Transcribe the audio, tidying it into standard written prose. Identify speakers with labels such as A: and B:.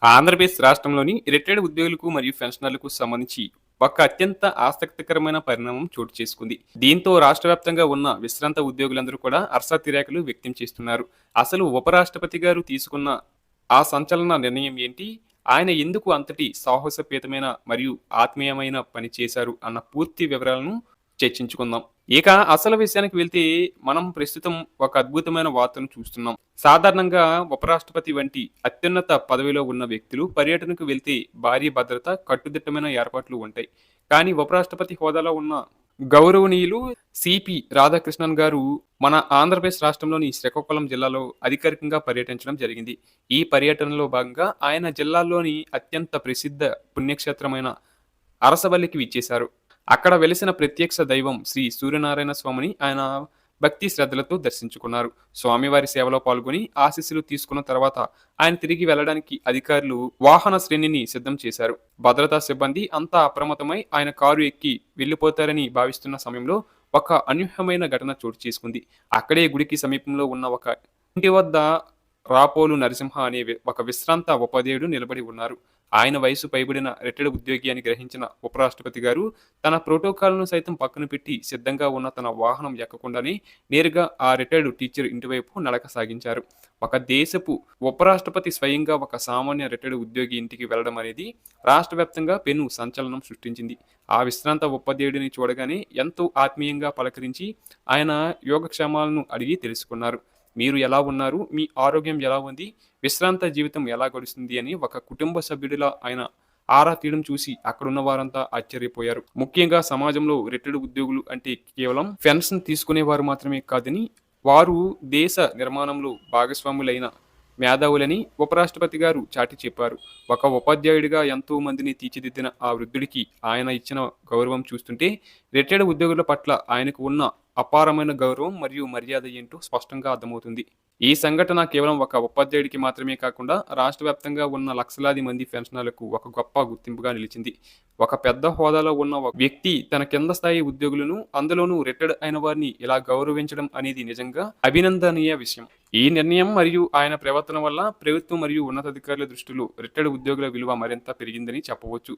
A: ఆంధ్రప్రదేశ్ రాష్ట్రంలోని రిటైర్డ్ ఉద్యోగులకు మరియు పెన్షనర్లకు సంబంధించి ఒక అత్యంత ఆసక్తికరమైన పరిణామం చోటు చేసుకుంది. దీంతో రాష్ట్ర వ్యాప్తంగా ఉన్న విశ్రాంత ఉద్యోగులందరూ కూడా హర్షాతిరేకలు వ్యక్తం చేస్తున్నారు. అసలు ఉపరాష్ట్రపతి గారు తీసుకున్న ఆ సంచలన నిర్ణయం ఏంటి? ఆయన ఎందుకు అంతటి సాహసోపేతమైన మరియు ఆత్మీయమైన పని చేశారు అన్న పూర్తి వివరాలను చర్చించుకుందాం. ఇక అసలు విషయానికి వెళ్తే మనం ప్రస్తుతం ఒక అద్భుతమైన వార్తను చూస్తున్నాం. సాధారణంగా ఉపరాష్ట్రపతి వంటి అత్యున్నత పదవిలో ఉన్న వ్యక్తులు పర్యటనకు వెళ్తే భారీ భద్రత, కట్టుదిట్టమైన ఏర్పాట్లు ఉంటాయి. కానీ ఉపరాష్ట్రపతి హోదాలో ఉన్న గౌరవనీయులు సిపి రాధాకృష్ణన్ గారు మన ఆంధ్రప్రదేశ్ రాష్ట్రంలోని శ్రీకాకుళం జిల్లాలో అధికారికంగా పర్యటించడం జరిగింది. ఈ పర్యటనలో భాగంగా ఆయన జిల్లాలోని అత్యంత ప్రసిద్ధ పుణ్యక్షేత్రమైన అరసవల్లికి విచ్చేశారు. అక్కడ వెలిసిన ప్రత్యక్ష దైవం శ్రీ సూర్యనారాయణ స్వామిని ఆయన భక్తి శ్రద్ధలతో దర్శించుకున్నారు. స్వామివారి సేవలో పాల్గొని ఆశీస్సులు తీసుకున్న తర్వాత ఆయన తిరిగి వెళ్ళడానికి అధికారులు వాహన శ్రేణిని సిద్ధం చేశారు. భద్రతా సిబ్బంది అంతా అప్రమత్తమై ఆయన కారు ఎక్కి వెళ్లిపోతారని భావిస్తున్న సమయంలో ఒక అనూహ్యమైన ఘటన చోటు చేసుకుంది. అక్కడే గుడికి సమీపంలో ఉన్న ఒక ఇంటి వద్ద రాపోలు నరసింహ అనే ఒక విశ్రాంత ఉపాధ్యాయుడు నిలబడి ఉన్నారు. ఆయన వయసు పైబడిన రిటైర్డ్ ఉద్యోగి అని గ్రహించిన ఉపరాష్ట్రపతి గారు తన ప్రోటోకాల్‌ను సైతం పక్కన పెట్టి సిద్ధంగా ఉన్న తన వాహనం ఎక్కకుండానే నేరుగా ఆ రిటైర్డ్ టీచర్ ఇంటివైపు నడక సాగించారు. ఒక దేశపు ఉపరాష్ట్రపతి స్వయంగా ఒక సామాన్య రిటైర్డ్ ఉద్యోగి ఇంటికి వెళ్లడం అనేది రాష్ట్ర వ్యాప్తంగా పెను సంచలనం సృష్టించింది. ఆ విశ్రాంత ఉపాధ్యాయుడిని చూడగానే ఎంతో ఆత్మీయంగా పలకరించి ఆయన యోగక్షేమాలను అడిగి తెలుసుకున్నారు. మీరు ఎలా ఉన్నారు? మీ ఆరోగ్యం ఎలా ఉంది? విశ్రాంత జీవితం ఎలా గడుస్తుంది అని ఒక కుటుంబ సభ్యుడిలా ఆయన ఆరా తీయడం చూసి అక్కడున్న వారంతా ఆశ్చర్యపోయారు. ముఖ్యంగా సమాజంలో రిటైర్డ్ ఉద్యోగులు అంటే కేవలం పెన్షన్ తీసుకునేవారు మాత్రమే కాదని, వారు దేశ నిర్మాణంలో భాగస్వాములైన మేధావులని ఉపరాష్ట్రపతి గారు చాటి చెప్పారు. ఒక ఉపాధ్యాయుడిగా ఎంతో మందిని తీర్చిదిద్దిన ఆ వృద్ధుడికి ఆయన ఇచ్చిన గౌరవం చూస్తుంటే రిటైర్డ్ ఉద్యోగుల పట్ల ఆయనకు ఉన్న అపారమైన గౌరవం మరియు మర్యాద ఏంటో స్పష్టంగా అర్థమవుతుంది. ఈ సంఘటన కేవలం ఒక ఉపాధ్యాయుడికి మాత్రమే కాకుండా రాష్ట్ర వ్యాప్తంగా ఉన్న లక్షలాది మంది పెన్షనర్లకు ఒక గొప్ప గుర్తింపుగా నిలిచింది. ఒక పెద్ద హోదాలో ఉన్న ఒక వ్యక్తి తన కింద స్థాయి ఉద్యోగులను, అందులోనూ రిటైర్డ్ అయిన వారిని ఇలా గౌరవించడం అనేది నిజంగా అభినందనీయ విషయం. ఈ నిర్ణయం మరియు ఆయన ప్రవర్తన వల్ల ప్రభుత్వం మరియు ఉన్నతాధికారుల దృష్టిలో రిటైర్డ్ ఉద్యోగుల విలువ మరింత పెరిగిందని చెప్పవచ్చు.